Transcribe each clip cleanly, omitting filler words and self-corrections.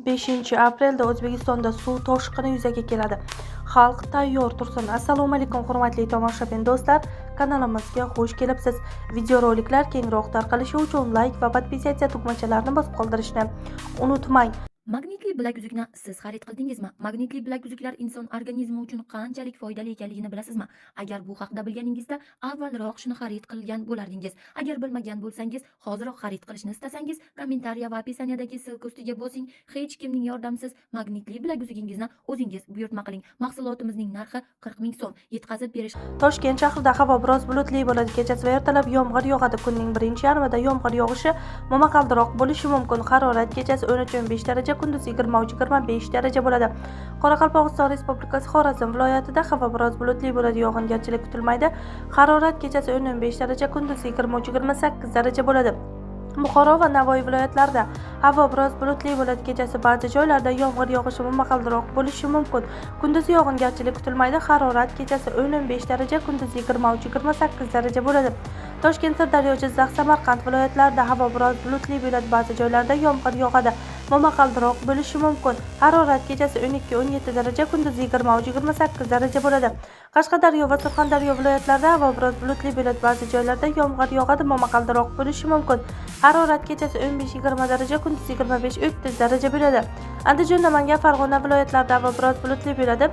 5-aprelda O'zbekistonda suv toshqini yuzaga keladi. Xalq tayyor tursin. Assalomu alaykum hurmatli tomoshabin do'stlar, kanalimizga xush kelibsiz. Videoroliklar kengroq tarqalishi uchun like va podpisatsiya tugmachalarini bosib qoldirishni unutmang. Magnitli bilak uzukni siz xarid qildingizmi? Magnitli bilak uzuklar inson organizmi uchun qanchalik foydali ekanligini bilasizmi? Agar bu haqida bilganingizda avvalroq shuni xarid qilgan bo'lardingiz. Agar bilmagan bo'lsangiz, hoziroq xarid qilishni istasangiz, kommentariya va opisiyaniyadagi silka ustiga bosing. Hech kimning yordamisiz magnitli bilak uzugingizni o'zingiz buyurtma qiling. Mahsulotimizning narxi 40 ming so'm. Yetkazib berish. Toshkent shahrida havo biroz bulutli bo'ladi. Kechasi va ertalab yomg'ir yog'adi. Kunning birinchi yarmida yomg'ir yog'ishi momaqaldiroq bo'lishi mumkin. Harorat kechasi 13-15 daraja, kunduz 20-25 daraja bo'ladi. Qoraqalpog'iston Respublikasi Xorazm viloyatida havo biroz bulutli bo'ladi. Yog'ingarchilik kutilmaydi. Harorat kechasi 10-15 daraja, kunduz 20-28 daraja bo'ladi. Buxoro va Navoiy viloyatlarida havo biroz bulutli bo'ladi. Kechasi ba'zi joylarda yomg'ir yog'ishi momaqaldiroq bo'lishi mumkin. Kunduz yog'ingarchilik kutilmaydi. Harorat kechasi 10-15 daraja, kunduz 20-28 daraja bo'ladi. Toshkent, Sirdaryo, Jizzax, Samarqand viloyatlarida havo biroz bulutli bo'ladi. Ba'zi joylarda yomg'ir yog'adi. Momaqaldiroq bo'lishi mumkin. Harorat kechasi 12-17 daraja, kunduz 20-28 daraja bo'ladi. Qashqadaryo va Surxondaryo viloyatlarida havo biroz bulutli bo'ladi. Ba'zi joylarda yomg'ir yog'adi. Momaqaldiroq bo'lishi mumkin. Harorat kechasi 15-20 daraja, kunduz 25-30 daraja bo'ladi. Andijon, Namangan, Farg'ona viloyatlarida havo biroz bulutli bo'ladi.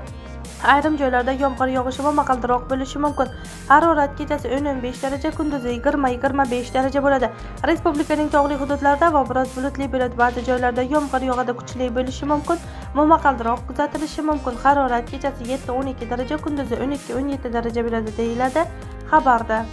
Ayrim joylarda yomg'ir yog'ishi va momaqaldiroq bo'lishi mumkin. Harorat kechasi 10-15 daraja, kunduz 20-25 daraja bo'ladi. Respublikaning tog'li hududlarida havo biroz bulutli bo'ladi. Ba'zi joylarda yomg'ir yog'adi, kuchli bo'lishi mumkin. Momaqaldiroq kuzatilishi mumkin. Harorat kechasi 7-12 daraja, kunduz 12-17 daraja bo'ladi deyiladi xabarda.